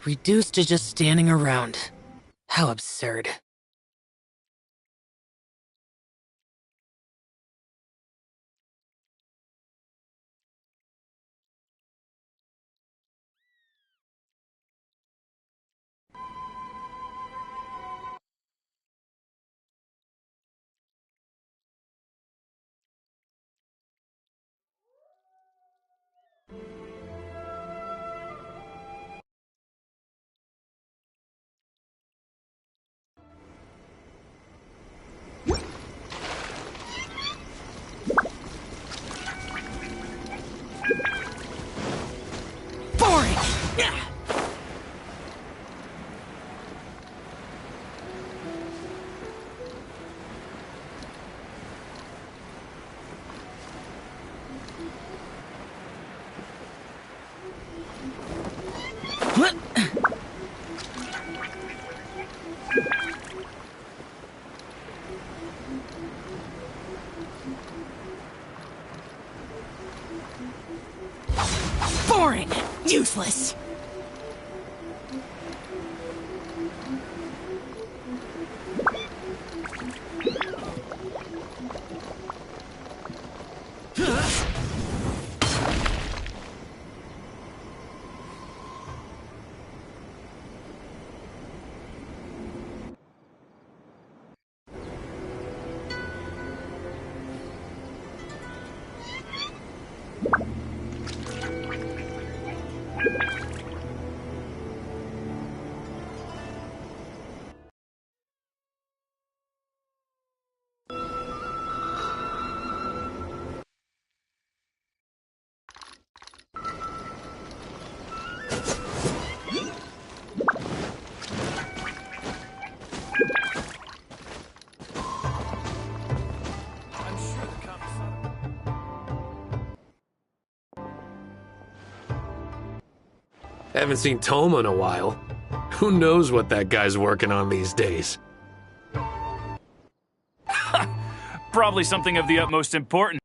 Reduced to just standing around. How absurd. Boring! What? Boring! Useless! Haven't seen Thoma in a while. Who knows what that guy's working on these days? Probably something of the utmost importance.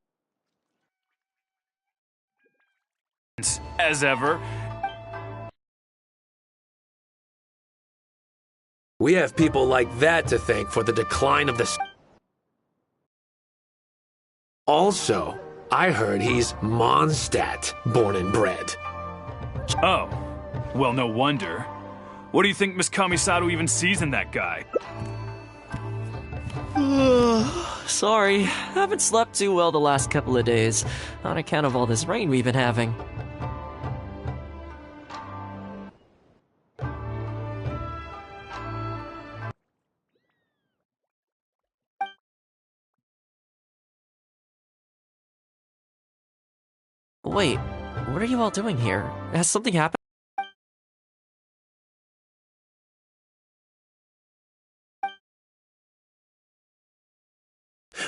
As ever. We have people like that to thank for the decline of the... Also, I heard he's Mondstadt, born and bred. Oh. Well, no wonder. What do you think Miss Kamisato even sees in that guy? Sorry, haven't slept too well the last couple of days, on account of all this rain we've been having. Wait, what are you all doing here? Has something happened?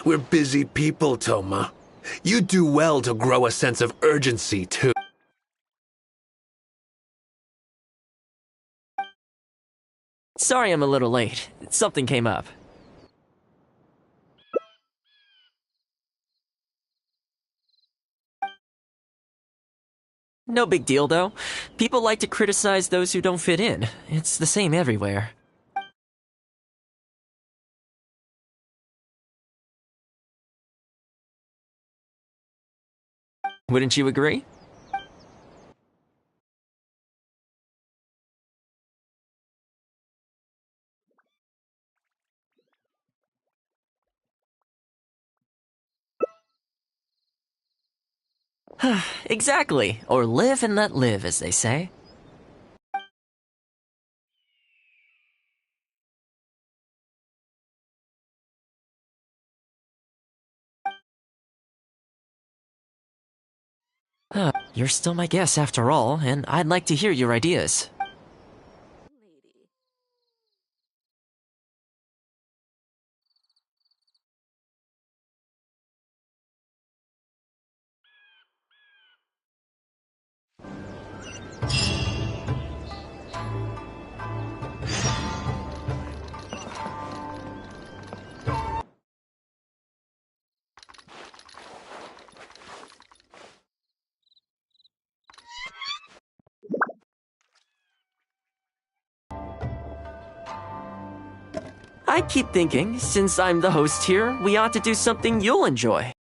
We're busy people, Thoma. You do well to grow a sense of urgency, too. Sorry I'm a little late. Something came up. No big deal, though. People like to criticize those who don't fit in. It's the same everywhere. Wouldn't you agree? Exactly. Or live and let live, as they say. You're still my guest after all, and I'd like to hear your ideas. I keep thinking, since I'm the host here, we ought to do something you'll enjoy.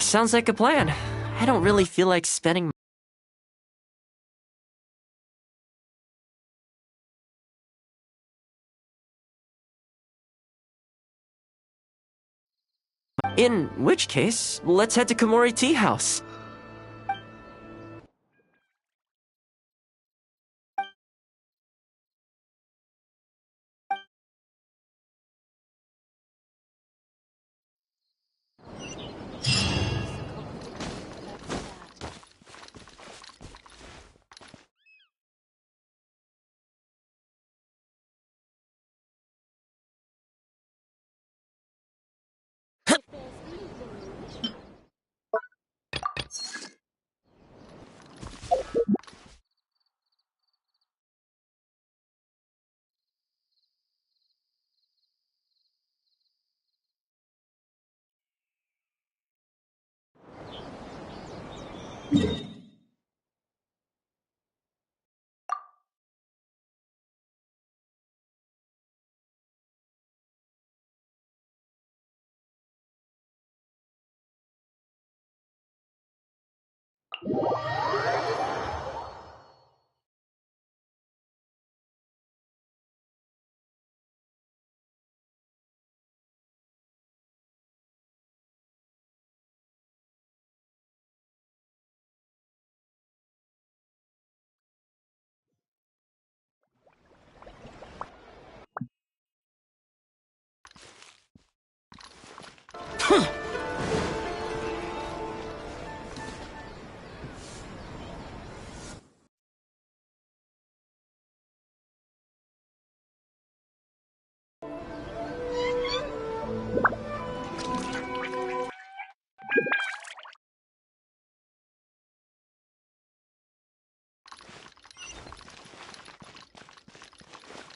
Sounds like a plan. I don't really feel like spending. In which case, let's head to Komori Tea House.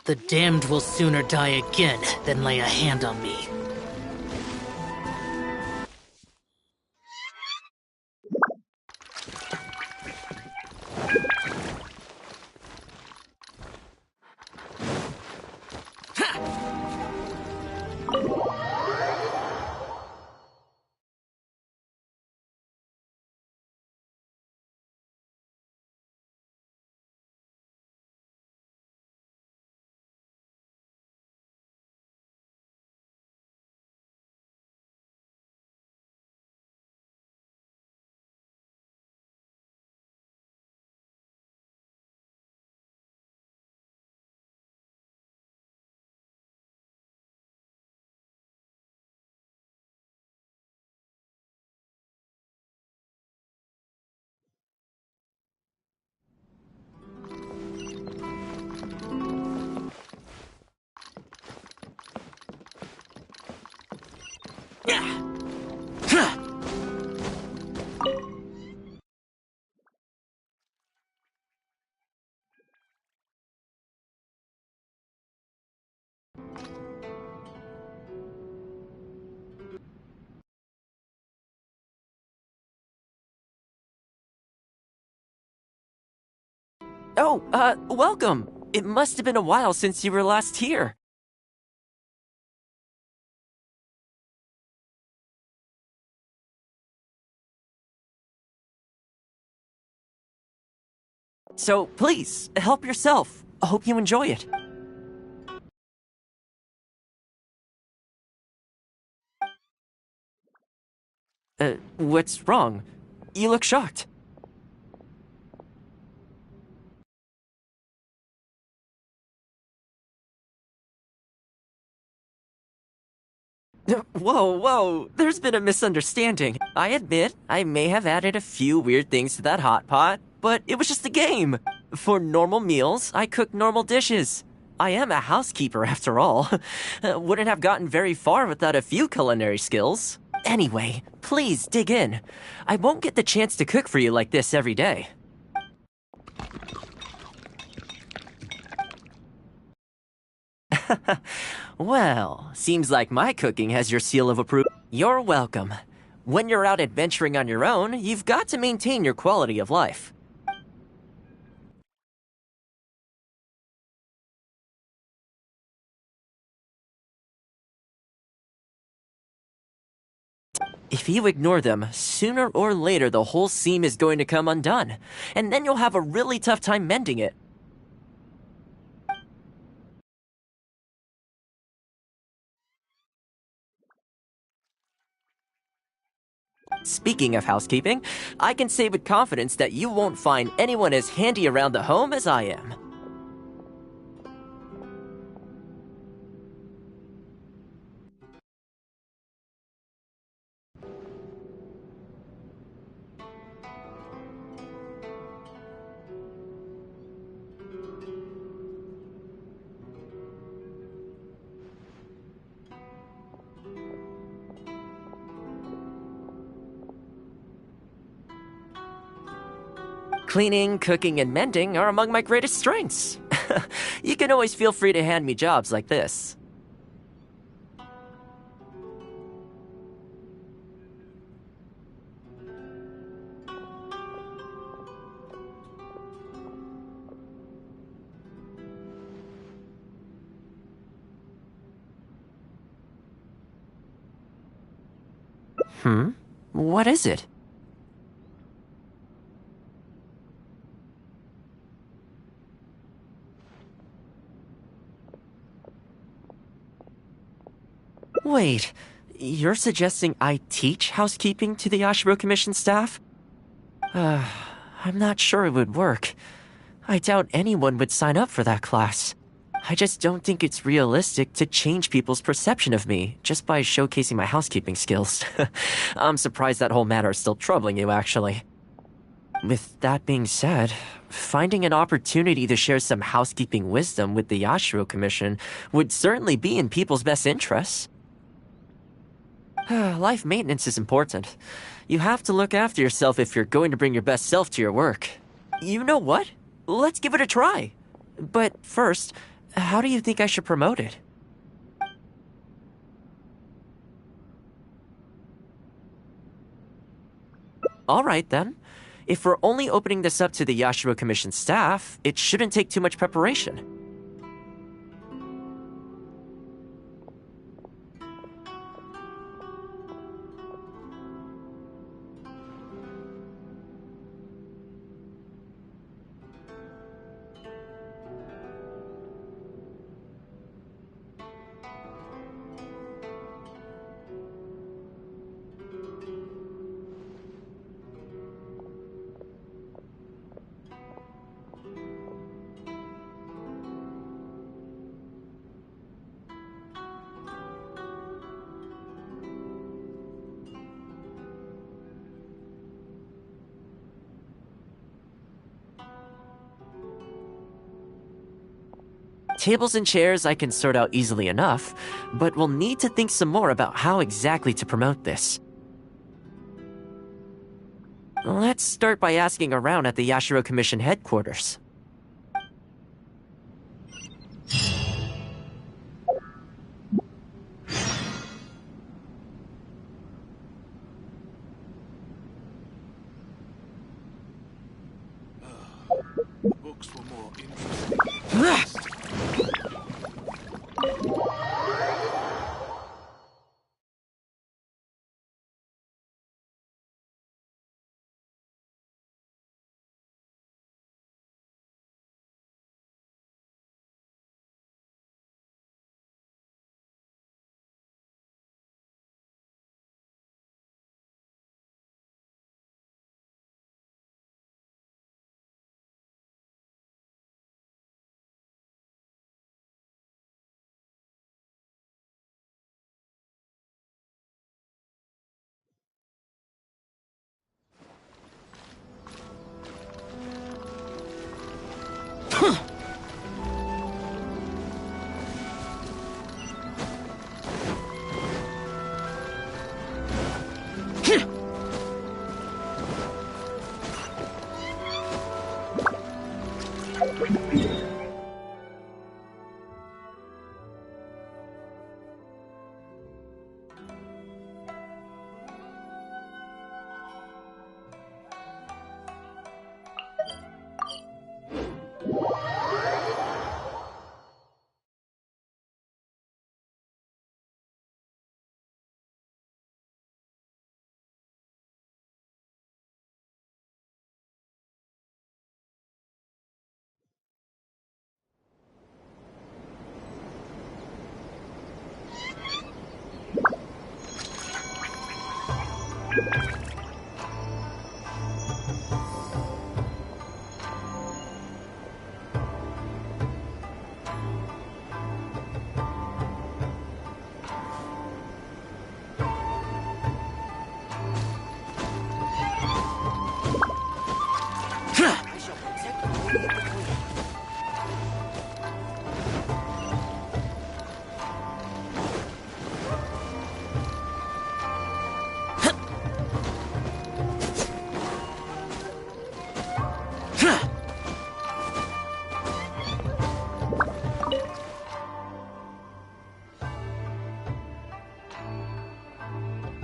The damned will sooner die again than lay a hand on me. Oh, welcome. It must have been a while since you were last here. So, please, help yourself. I hope you enjoy it. What's wrong? You look shocked. Whoa, there's been a misunderstanding. I admit, I may have added a few weird things to that hot pot, but it was just a game. For normal meals, I cook normal dishes. I am a housekeeper after all. Wouldn't have gotten very far without a few culinary skills. Anyway, please dig in. I won't get the chance to cook for you like this every day. Well, seems like my cooking has your seal of approval. You're welcome. When you're out adventuring on your own, you've got to maintain your quality of life. If you ignore them, sooner or later the whole seam is going to come undone, and then you'll have a really tough time mending it. Speaking of housekeeping, I can say with confidence that you won't find anyone as handy around the home as I am. Cleaning, cooking, and mending are among my greatest strengths. You can always feel free to hand me jobs like this. What is it? Wait, you're suggesting I teach housekeeping to the Ashiro Commission staff? I'm not sure it would work. I doubt anyone would sign up for that class. I just don't think it's realistic to change people's perception of me just by showcasing my housekeeping skills. I'm surprised that whole matter is still troubling you, actually. With that being said, finding an opportunity to share some housekeeping wisdom with the Yashiro Commission would certainly be in people's best interests. Life maintenance is important. You have to look after yourself if you're going to bring your best self to your work. You know what? Let's give it a try. But first, how do you think I should promote it? Alright then. If we're only opening this up to the Yashiro Commission staff, it shouldn't take too much preparation. Tables and chairs I can sort out easily enough, but we'll need to think some more about how exactly to promote this. Let's start by asking around at the Yashiro Commission headquarters. Books for more interesting.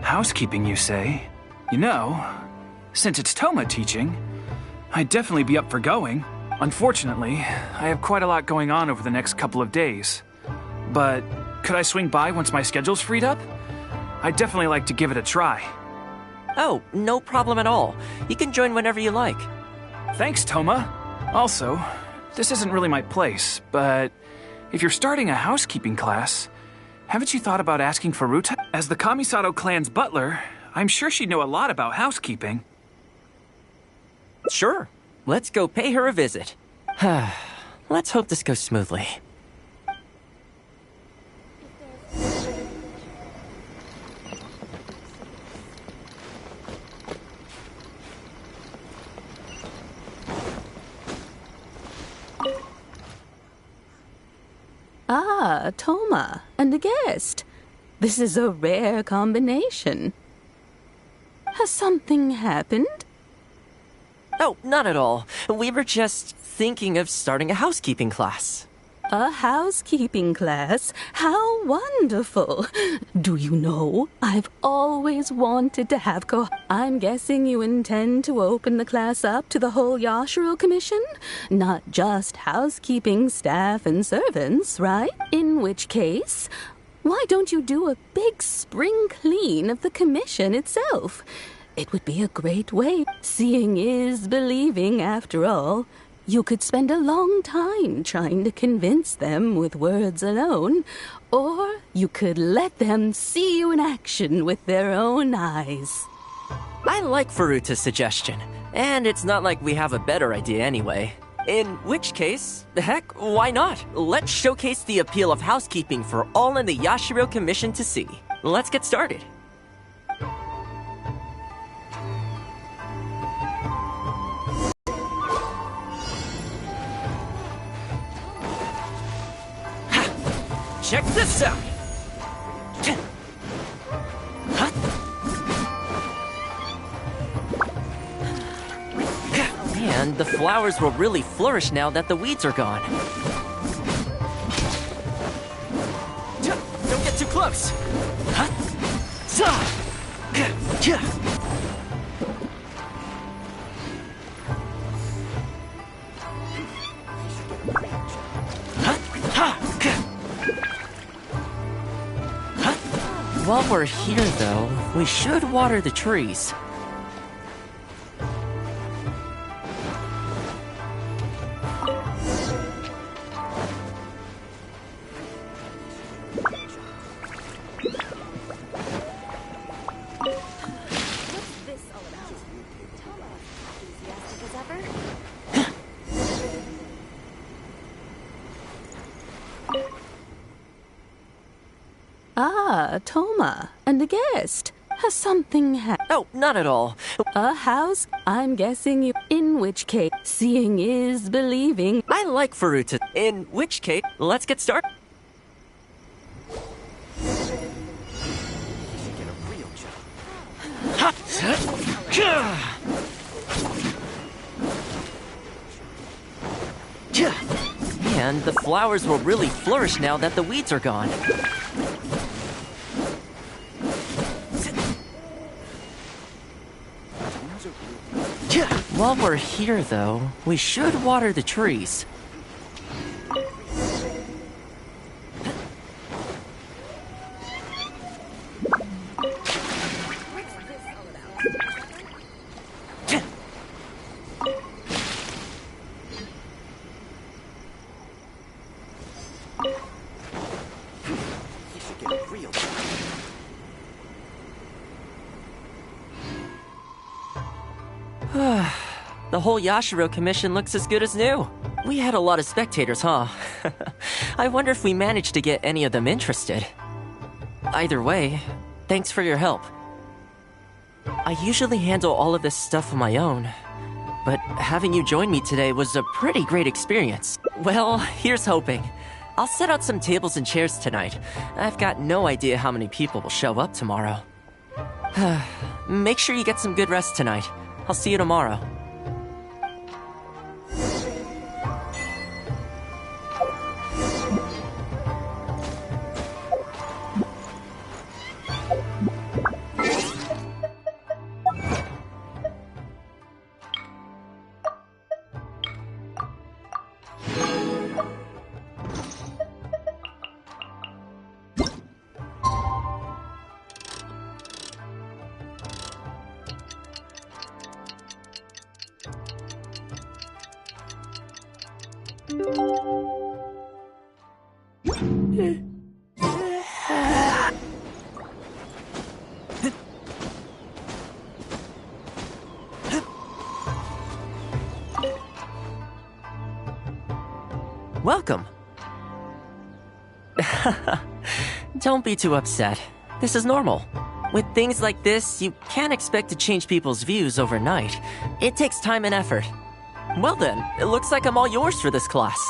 Housekeeping, you say? You know, since it's Thoma teaching, I'd definitely be up for going. Unfortunately, I have quite a lot going on over the next couple of days. But could I swing by once my schedule's freed up? I'd definitely like to give it a try. Oh, no problem at all. You can join whenever you like. Thanks, Thoma. Also, this isn't really my place, but if you're starting a housekeeping class, haven't you thought about asking Furuta? As the Kamisato clan's butler, I'm sure she'd know a lot about housekeeping. Sure. Let's go pay her a visit. Let's hope this goes smoothly. Ah, Thoma, and a guest. This is a rare combination. Has something happened? Oh, not at all. We were just thinking of starting a housekeeping class. A housekeeping class? How wonderful! Do you know, I've always wanted to have I'm guessing you intend to open the class up to the whole Yashiro Commission? Not just housekeeping staff and servants, right? In which case, why don't you do a big spring clean of the commission itself? It would be a great way. Seeing is believing, after all. You could spend a long time trying to convince them with words alone, or you could let them see you in action with their own eyes. I like Furuta's suggestion, and it's not like we have a better idea anyway. In which case, heck, why not? Let's showcase the appeal of housekeeping for all in the Yashiro Commission to see. Let's get started. Check this out! Man, the flowers will really flourish now that the weeds are gone. Don't get too close! While we're here, though, we should water the trees. Ah, Thoma, and a guest. Has something happened? Oh, not at all. A house? I'm guessing you. In which case, seeing is believing. I like Furuta. In which case, let's get started. Man, the flowers will really flourish now that the weeds are gone. While we're here, though, we should water the trees. The whole Yashiro commission looks as good as new. We had a lot of spectators, huh? I wonder if we managed to get any of them interested. Either way, thanks for your help. I usually handle all of this stuff on my own, but having you join me today was a pretty great experience. Well, here's hoping. I'll set out some tables and chairs tonight. I've got no idea how many people will show up tomorrow. Make sure you get some good rest tonight. I'll see you tomorrow. Welcome. Don't be too upset. This is normal. With things like this, you can't expect to change people's views overnight. It takes time and effort. Well then, it looks like I'm all yours for this class.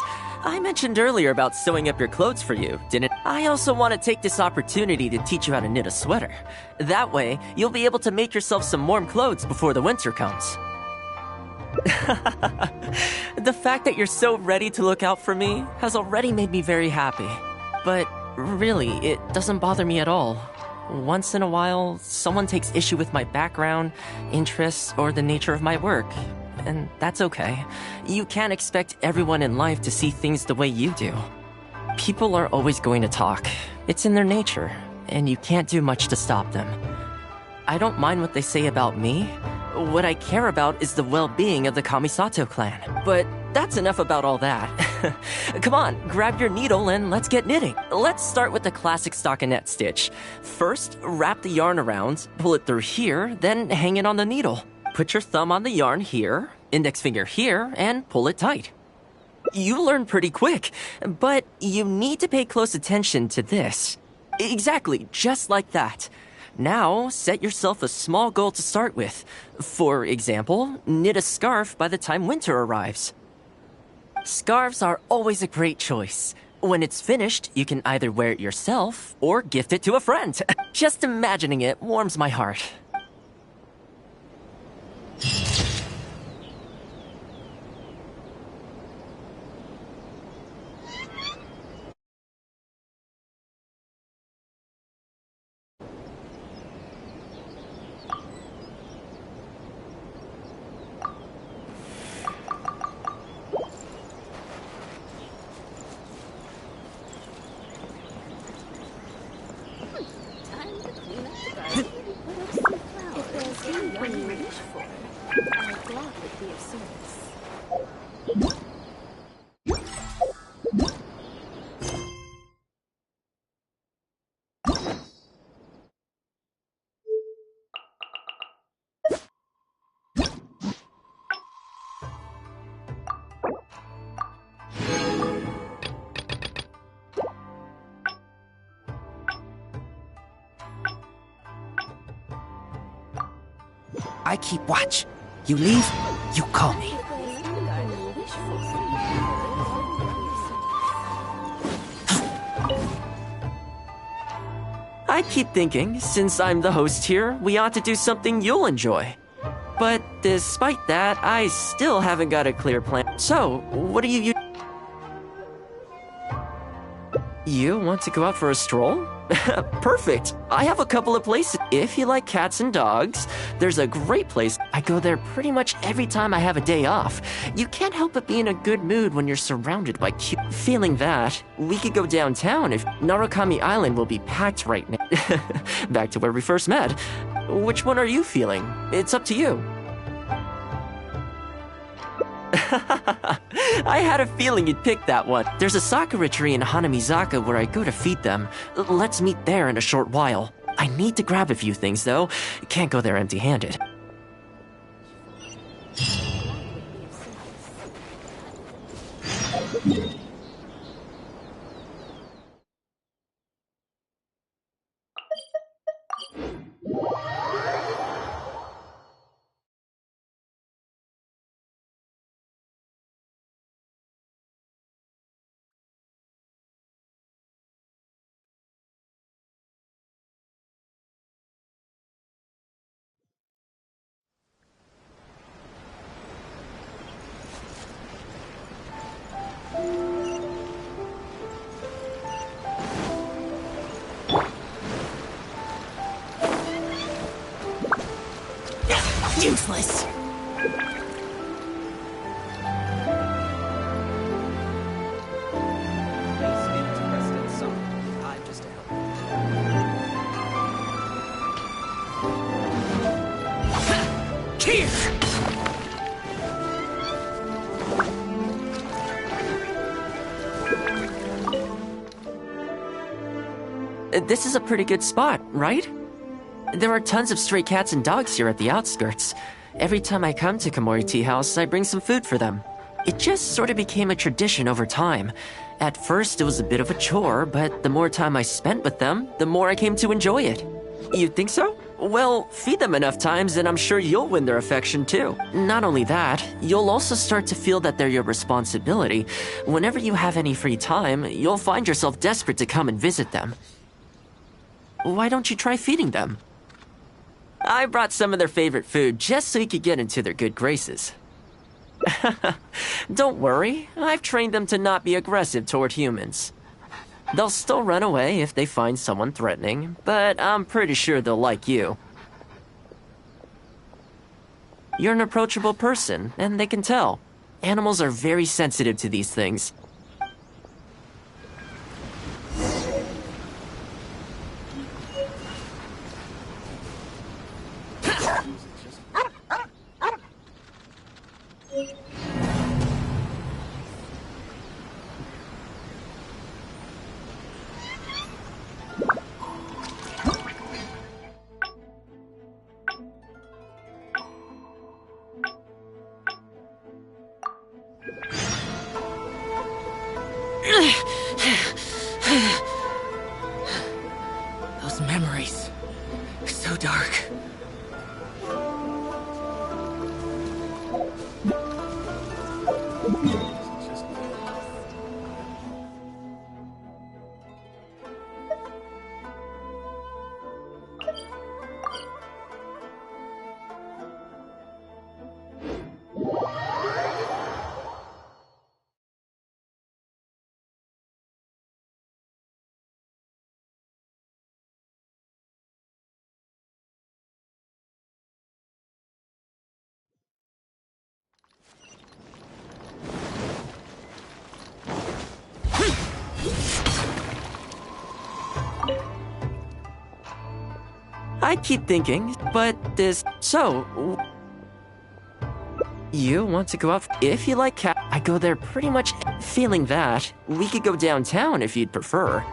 I mentioned earlier about sewing up your clothes for you, didn't I? Also want to take this opportunity to teach you how to knit a sweater. That way, you'll be able to make yourself some warm clothes before the winter comes. The fact that you're so ready to look out for me has already made me very happy. But really, it doesn't bother me at all. Once in a while, someone takes issue with my background, interests, or the nature of my work. And that's okay. You can't expect everyone in life to see things the way you do. People are always going to talk. It's in their nature, and you can't do much to stop them. I don't mind what they say about me. What I care about is the well-being of the Kamisato clan. But that's enough about all that. Come on, grab your needle and let's get knitting. Let's start with the classic stockinette stitch. First, wrap the yarn around, pull it through here, then hang it on the needle. Put your thumb on the yarn here, index finger here, and pull it tight. You learn pretty quick, but you need to pay close attention to this. Exactly, just like that. Now, set yourself a small goal to start with. For example, knit a scarf by the time winter arrives. Scarves are always a great choice. When it's finished, you can either wear it yourself or gift it to a friend. Just imagining it warms my heart. I keep watch. You leave, you call me. I keep thinking, since I'm the host here, we ought to do something you'll enjoy. But despite that, I still haven't got a clear plan. So, what do you... You want to go out for a stroll? Perfect. I have a couple of places. If you like cats and dogs, there's a great place. I I go there pretty much every time I have a day off. You can't help but be in a good mood when you're surrounded by cute. Feeling that, we could go downtown if Narukami Island will be packed right now. Back to where we first met. Which one are you feeling? It's up to you. I had a feeling you'd pick that one. There's a sakura tree in Hanamizaka where I go to feed them. Let's meet there in a short while. I need to grab a few things, though. Can't go there empty-handed. Useless. Here! This is a pretty good spot, right? There are tons of stray cats and dogs here at the outskirts. Every time I come to Komori Tea House, I bring some food for them. It just sort of became a tradition over time. At first, it was a bit of a chore, but the more time I spent with them, the more I came to enjoy it. You think so? Well, feed them enough times and I'm sure you'll win their affection too. Not only that, you'll also start to feel that they're your responsibility. Whenever you have any free time, you'll find yourself desperate to come and visit them. Why don't you try feeding them? I brought some of their favorite food just so you could get into their good graces. Don't worry, I've trained them to not be aggressive toward humans. They'll still run away if they find someone threatening, but I'm pretty sure they'll like you. You're an approachable person, and they can tell. Animals are very sensitive to these things. Those memories. So dark. I keep thinking, but this... So... You want to go out? If you like cat, I go there pretty much. Feeling that, we could go downtown if you'd prefer.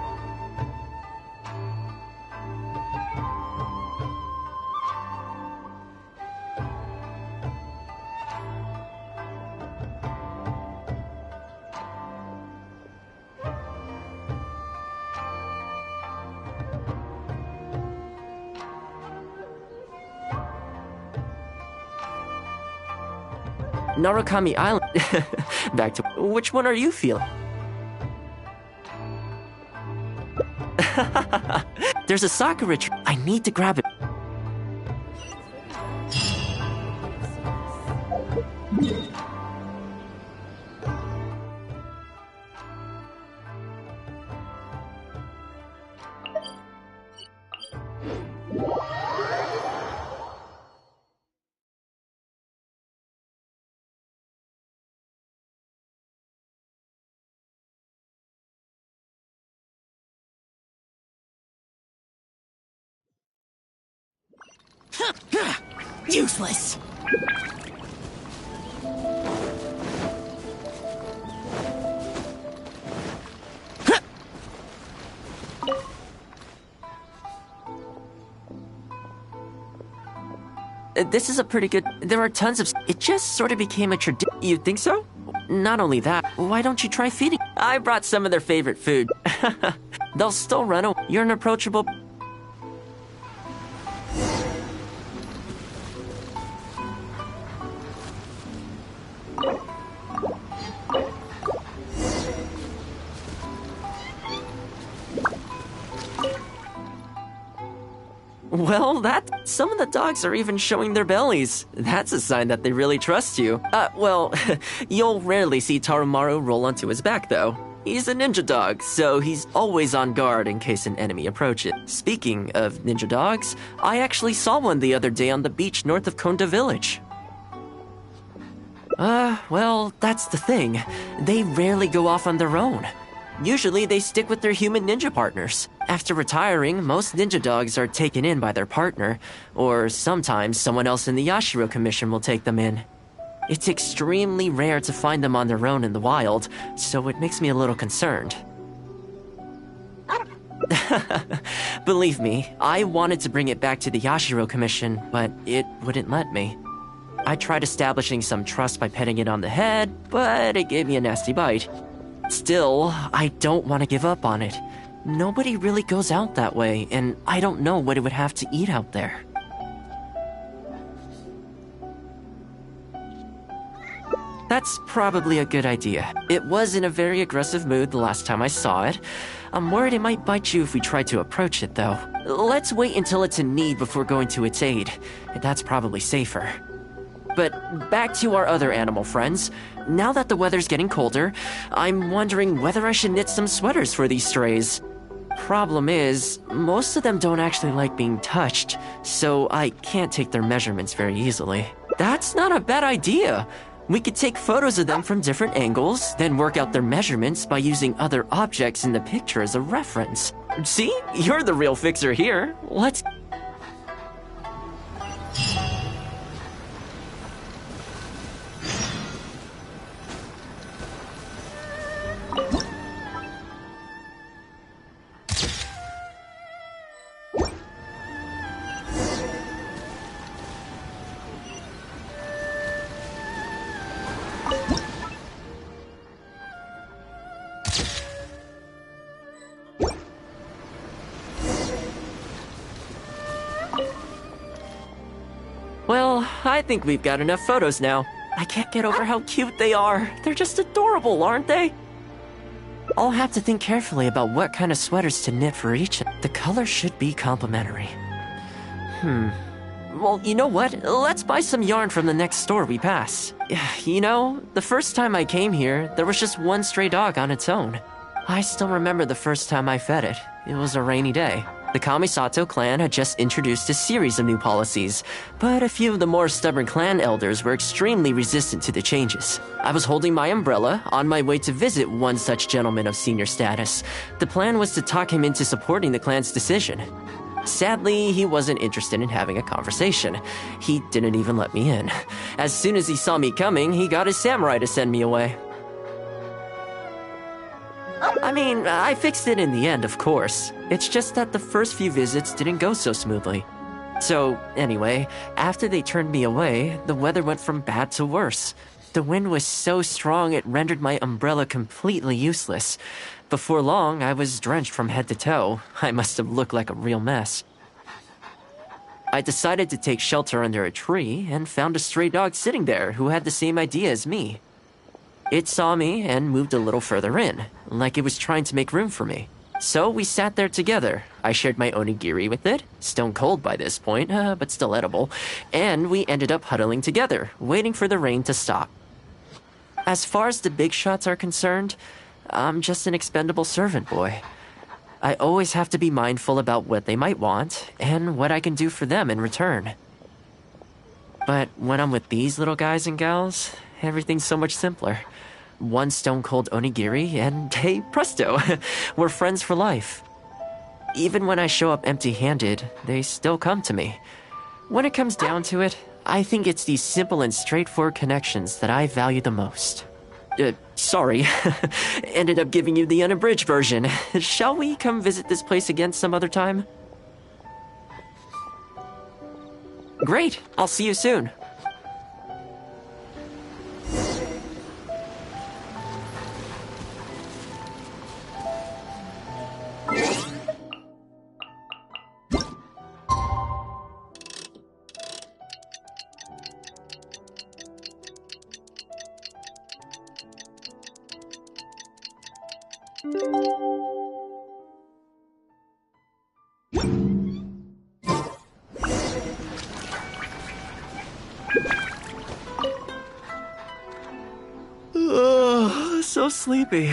Narukami Island. Back to... Which one are you feeling? There's a sakura tree. I need to grab it. Useless. This is a pretty good... There are tons of... It just sort of became a tradition. You think so? Not only that, why don't you try feeding? I brought some of their favorite food. They'll still run away. You're an approachable... Well, some of the dogs are even showing their bellies. That's a sign that they really trust you. Well, you'll rarely see Tarumaru roll onto his back, though. He's a ninja dog, so he's always on guard in case an enemy approaches. Speaking of ninja dogs, I actually saw one the other day on the beach north of Konda Village. Well, that's the thing. They rarely go off on their own. Usually, they stick with their human ninja partners. After retiring, most ninja dogs are taken in by their partner, or sometimes someone else in the Yashiro Commission will take them in. It's extremely rare to find them on their own in the wild, so it makes me a little concerned. Believe me, I wanted to bring it back to the Yashiro Commission, but it wouldn't let me. I tried establishing some trust by petting it on the head, but it gave me a nasty bite. Still, I don't want to give up on it. Nobody really goes out that way, and I don't know what it would have to eat out there. That's probably a good idea. It was in a very aggressive mood the last time I saw it. I'm worried it might bite you if we try to approach it, though. Let's wait until it's in need before going to its aid. That's probably safer. But back to our other animal friends. Now that the weather's getting colder, I'm wondering whether I should knit some sweaters for these strays. Problem is, most of them don't actually like being touched, so I can't take their measurements very easily. That's not a bad idea. We could take photos of them from different angles, then work out their measurements by using other objects in the picture as a reference. See? You're the real fixer here. Let's... Well, I think we've got enough photos now. I can't get over how cute they are. They're just adorable, aren't they? I'll have to think carefully about what kind of sweaters to knit for each. The color should be complementary. Well, you know what? Let's buy some yarn from the next store we pass. You know, the first time I came here, there was just one stray dog on its own. I still remember the first time I fed it. It was a rainy day. The Kamisato clan had just introduced a series of new policies, but a few of the more stubborn clan elders were extremely resistant to the changes. I was holding my umbrella, on my way to visit one such gentleman of senior status. The plan was to talk him into supporting the clan's decision. Sadly, he wasn't interested in having a conversation. He didn't even let me in. As soon as he saw me coming, he got his samurai to send me away. I mean, I fixed it in the end, of course. It's just that the first few visits didn't go so smoothly. So, anyway, after they turned me away, the weather went from bad to worse. The wind was so strong it rendered my umbrella completely useless. Before long, I was drenched from head to toe. I must have looked like a real mess. I decided to take shelter under a tree and found a stray dog sitting there who had the same idea as me. It saw me and moved a little further in, like it was trying to make room for me. So we sat there together. I shared my onigiri with it, stone cold by this point, but still edible, and we ended up huddling together, waiting for the rain to stop. As far as the big shots are concerned, I'm just an expendable servant boy. I always have to be mindful about what they might want, and what I can do for them in return. But when I'm with these little guys and gals, everything's so much simpler. One stone-cold onigiri, and hey, presto, we're friends for life. Even when I show up empty-handed, they still come to me. When it comes down to it, I think it's these simple and straightforward connections that I value the most. Sorry. Ended up giving you the unabridged version. Shall we come visit this place again some other time? Great. I'll see you soon. So sleepy.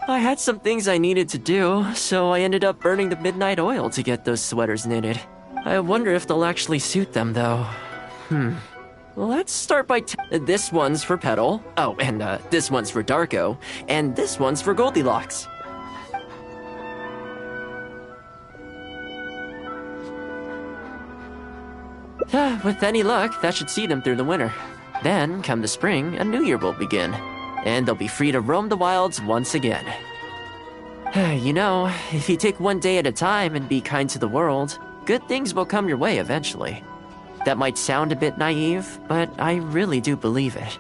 I had some things I needed to do, so I ended up burning the midnight oil to get those sweaters knitted. I wonder if they'll actually suit them, though. Let's start by this one's for Petal. Oh, and this one's for Darko. And this one's for Goldilocks. With any luck, that should see them through the winter. Then, come the spring, a new year will begin. And they'll be free to roam the wilds once again. You know, if you take one day at a time and be kind to the world, good things will come your way eventually. That might sound a bit naive, but I really do believe it.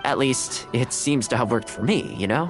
At least, it seems to have worked for me, you know?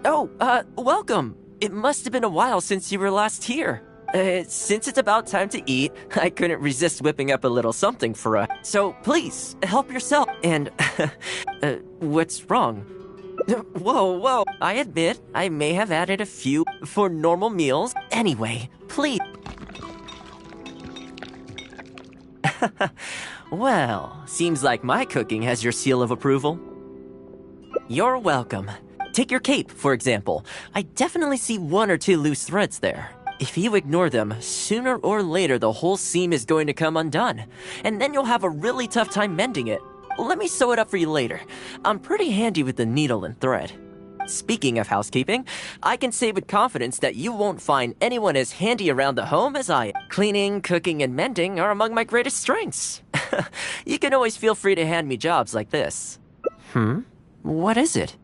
Oh, welcome. It must have been a while since you were last here. Since it's about time to eat, I couldn't resist whipping up a little something for us. So please, help yourself. And, what's wrong? Whoa. I admit, I may have added a few for normal meals. Anyway, please. Well, seems like my cooking has your seal of approval. You're welcome. Take your cape, for example. I definitely see one or two loose threads there. If you ignore them, sooner or later the whole seam is going to come undone. And then you'll have a really tough time mending it. Let me sew it up for you later. I'm pretty handy with the needle and thread. Speaking of housekeeping, I can say with confidence that you won't find anyone as handy around the home as I am. Cleaning, cooking, and mending are among my greatest strengths. You can always feel free to hand me jobs like this. What is it?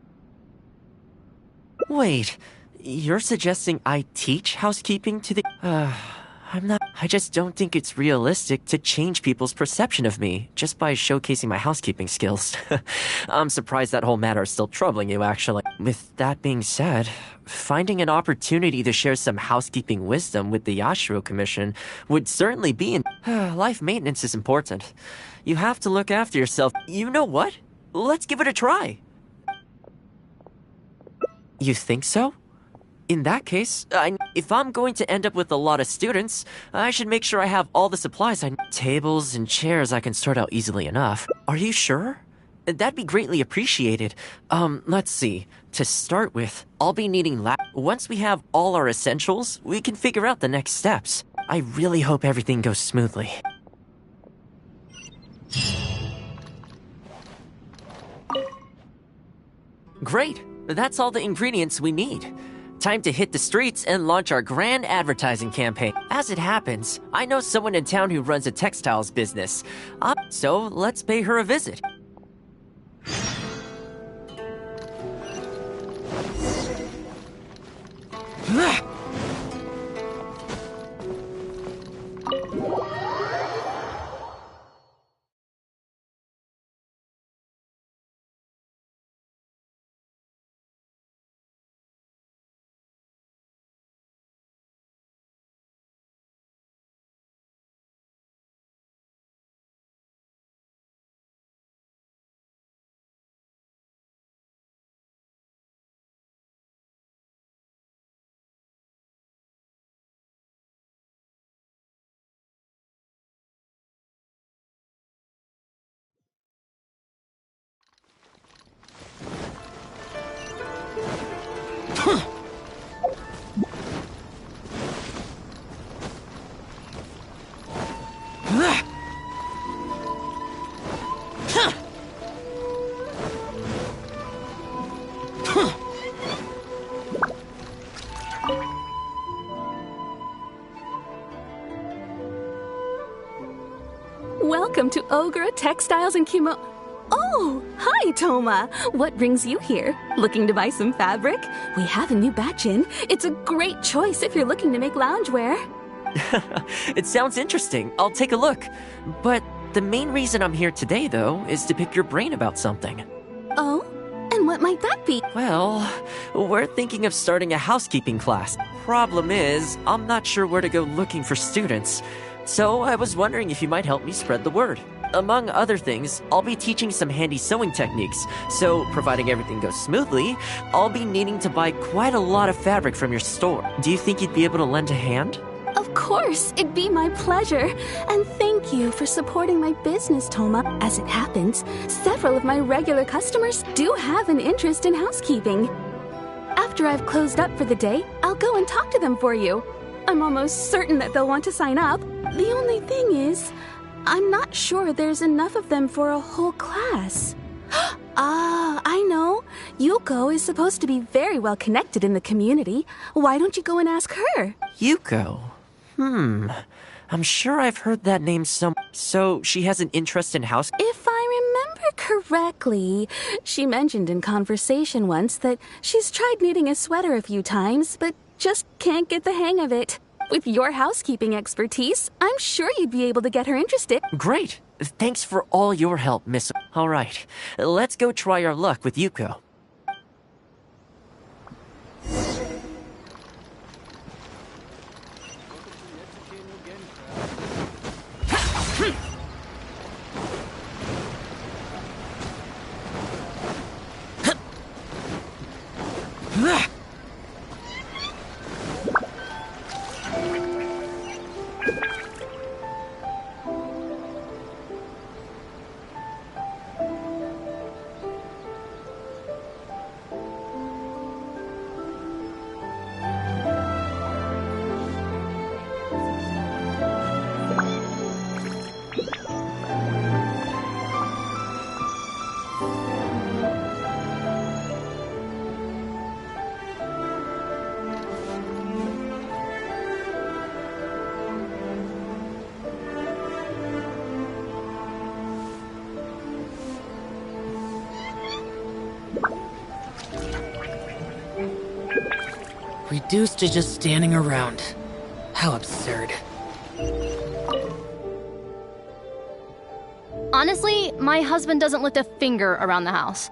Wait, you're suggesting I teach housekeeping to the... I just don't think it's realistic to change people's perception of me just by showcasing my housekeeping skills. I'm surprised that whole matter is still troubling you, actually. With that being said, finding an opportunity to share some housekeeping wisdom with the Yashiro Commission would certainly be in... Life maintenance is important. You have to look after yourself. You know what? Let's give it a try. You think so? In that case, if I'm going to end up with a lot of students, I should make sure I have all the supplies I need. Tables and chairs I can sort out easily enough. Are you sure? That'd be greatly appreciated. Let's see. To start with, I'll be needing Once we have all our essentials, we can figure out the next steps. I really hope everything goes smoothly. Great! That's all the ingredients we need. Time to hit the streets and launch our grand advertising campaign. As it happens, I know someone in town who runs a textiles business. So let's pay her a visit. Welcome to Ogre Textiles and Kimo... Oh, hi, Thoma. What brings you here? Looking to buy some fabric? We have a new batch in. It's a great choice if you're looking to make loungewear. It sounds interesting. I'll take a look. But the main reason I'm here today, though, is to pick your brain about something. Oh? And what might that be? Well, we're thinking of starting a housekeeping class. Problem is, I'm not sure where to go looking for students. So I was wondering if you might help me spread the word. Among other things, I'll be teaching some handy sewing techniques. So, providing everything goes smoothly, I'll be needing to buy quite a lot of fabric from your store. Do you think you'd be able to lend a hand? Of course, it'd be my pleasure. And thank you for supporting my business, Thoma. As it happens, several of my regular customers do have an interest in housekeeping. After I've closed up for the day, I'll go and talk to them for you. I'm almost certain that they'll want to sign up. The only thing is, I'm not sure there's enough of them for a whole class. Ah, I know. Yuko is supposed to be very well connected in the community. Why don't you go and ask her? Yuko? I'm sure I've heard that name somewhere. So, she has an interest in house... If I remember correctly, she mentioned in conversation once that she's tried knitting a sweater a few times, but just can't get the hang of it. With your housekeeping expertise, I'm sure you'd be able to get her interested. Great! Thanks for all your help, Miss... Alright, let's go try our luck with Yuko. Reduced to just standing around. How absurd. Honestly, my husband doesn't lift a finger around the house.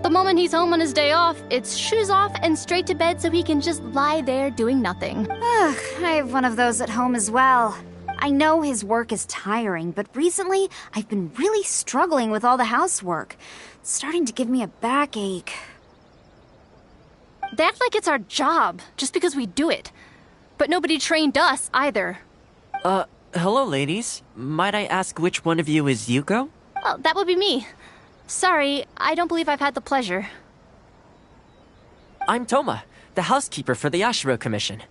The moment he's home on his day off, it's shoes off and straight to bed so he can just lie there doing nothing. Ugh, I have one of those at home as well. I know his work is tiring, but recently I've been really struggling with all the housework. It's starting to give me a backache. They act like it's our job, just because we do it. But nobody trained us, either. Hello, ladies. Might I ask which one of you is Yuko? Oh, that would be me. Sorry, I don't believe I've had the pleasure. I'm Thoma, the housekeeper for the Yashiro Commission.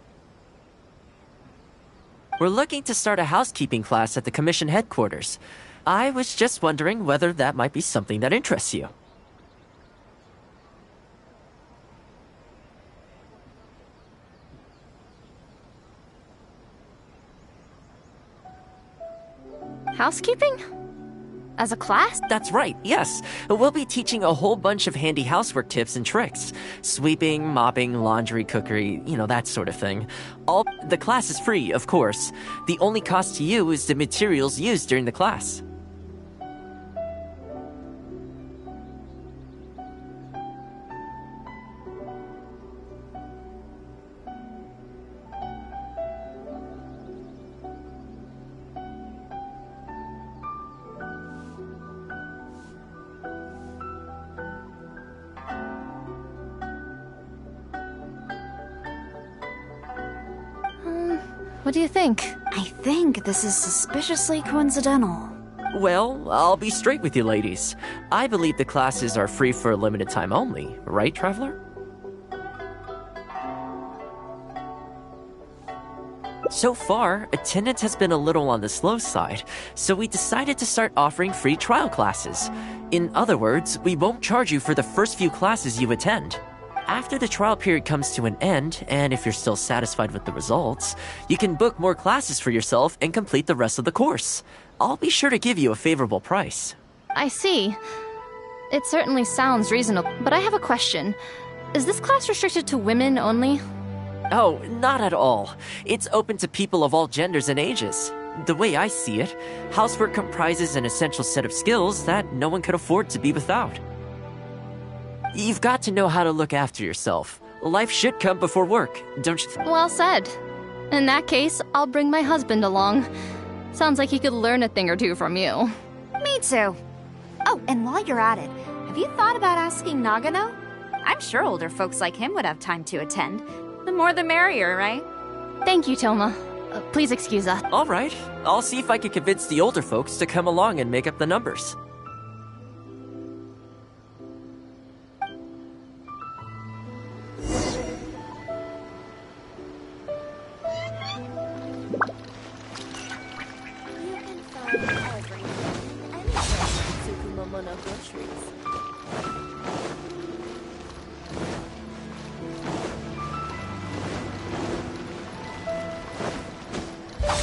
We're looking to start a housekeeping class at the Commission headquarters. I was just wondering whether that might be something that interests you. Housekeeping? As a class? That's right, yes. We'll be teaching a whole bunch of handy housework tips and tricks. Sweeping, mopping, laundry, cookery, that sort of thing. The class is free, of course. The only cost to you is the materials used during the class. What do you think? I think this is suspiciously coincidental. Well, I'll be straight with you, ladies. I believe the classes are free for a limited time only, right, Traveler? So far, attendance has been a little on the slow side, so we decided to start offering free trial classes. In other words, we won't charge you for the first few classes you attend. After the trial period comes to an end, and if you're still satisfied with the results, you can book more classes for yourself and complete the rest of the course. I'll be sure to give you a favorable price. I see. It certainly sounds reasonable, but I have a question. Is this class restricted to women only? Oh, not at all. It's open to people of all genders and ages. The way I see it, housework comprises an essential set of skills that no one could afford to be without. You've got to know how to look after yourself. Life should come before work, don't you Well said. In that case, I'll bring my husband along. Sounds like he could learn a thing or two from you. Me too. Oh, and while you're at it, have you thought about asking Nagano? I'm sure older folks like him would have time to attend. The more the merrier, right? Thank you, Thoma. Please excuse us. All right. I'll see if I can convince the older folks to come along and make up the numbers.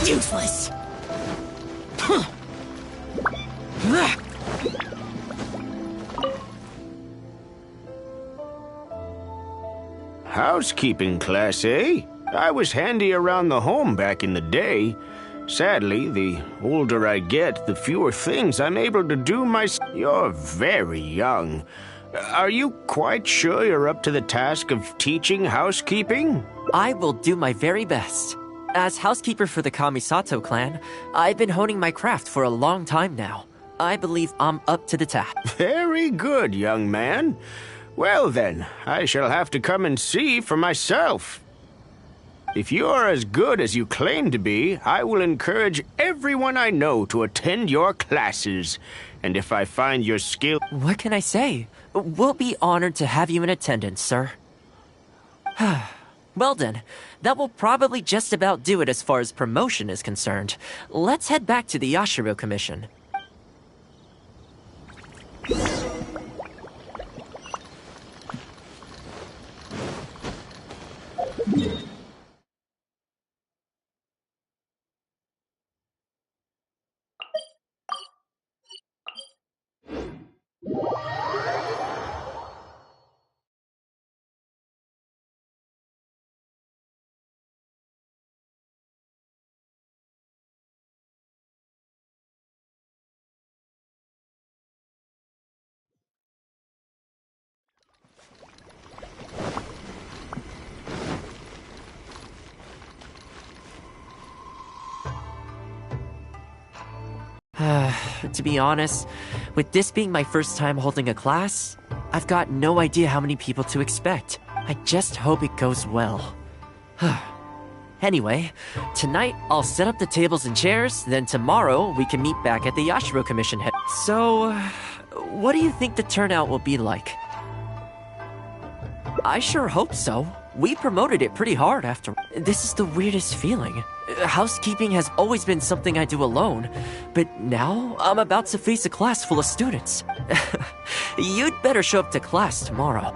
Useless. Housekeeping class, eh? I was handy around the home back in the day. Sadly, the older I get, the fewer things I'm able to do You're very young. Are you quite sure you're up to the task of teaching housekeeping? I will do my very best. As housekeeper for the Kamisato clan, I've been honing my craft for a long time now. I believe I'm up to the task. Very good, young man. Well then, I shall have to come and see for myself. If you're as good as you claim to be, I will encourage everyone I know to attend your classes. And if I find your skill... What can I say? We'll be honored to have you in attendance, sir. Well then, that will probably just about do it as far as promotion is concerned. Let's head back to the Yashiro Commission. To be honest, with this being my first time holding a class, I've got no idea how many people to expect. I just hope it goes well. Anyway, tonight I'll set up the tables and chairs, then tomorrow we can meet back at the Yashiro Commission head. So, what do you think the turnout will be like? I sure hope so. We promoted it pretty hard after. This is the weirdest feeling. Housekeeping has always been something I do alone, but now I'm about to face a class full of students. You'd better show up to class tomorrow.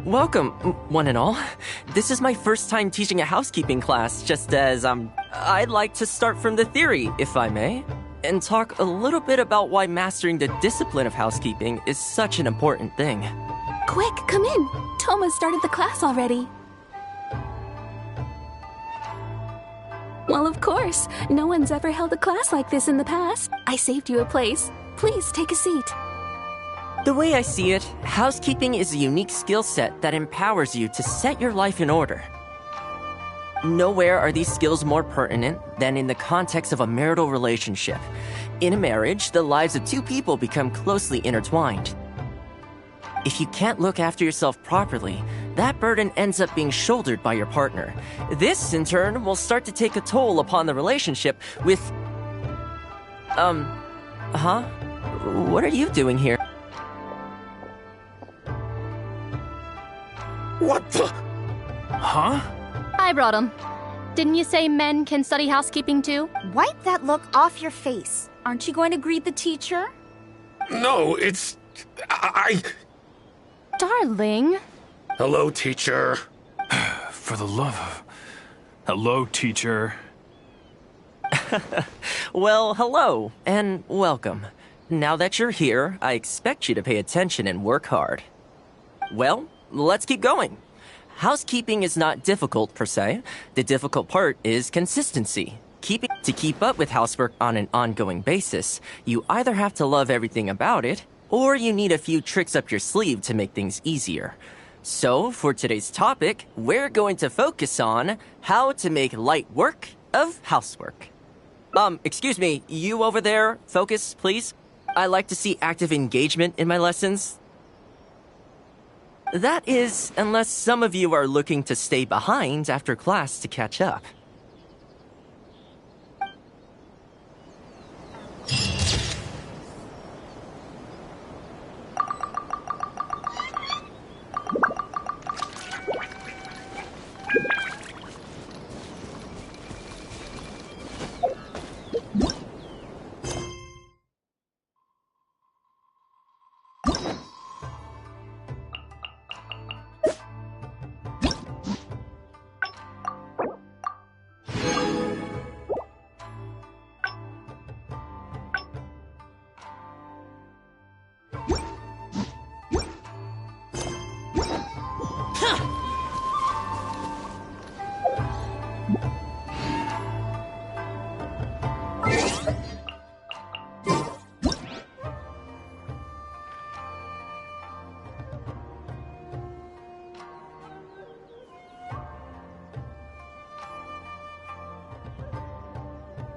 Welcome, one and all. This is my first time teaching a housekeeping class, just as, I'd like to start from the theory, if I may, and talk a little bit about why mastering the discipline of housekeeping is such an important thing. Quick, come in. Thoma started the class already. Well, of course. No one's ever held a class like this in the past. I saved you a place. Please take a seat. The way I see it, housekeeping is a unique skill set that empowers you to set your life in order. Nowhere are these skills more pertinent than in the context of a marital relationship. In a marriage, the lives of two people become closely intertwined. If you can't look after yourself properly, that burden ends up being shouldered by your partner. This, in turn, will start to take a toll upon the relationship with... What are you doing here? What the? Huh? I brought him. Didn't you say men can study housekeeping too? Wipe that look off your face. Aren't you going to greet the teacher? No, it's... I... Darling. Hello, teacher. For the love of... Hello, teacher. Well, hello, and welcome. Now that you're here, I expect you to pay attention and work hard. Well, let's keep going. Housekeeping is not difficult per se. The difficult part is consistency. To keep up with housework on an ongoing basis, you either have to love everything about it, or you need a few tricks up your sleeve to make things easier. So, for today's topic, we're going to focus on how to make light work of housework. Excuse me, you over there, focus, please. I like to see active engagement in my lessons. That is, unless some of you are looking to stay behind after class to catch up.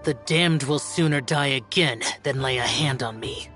The damned will sooner die again than lay a hand on me.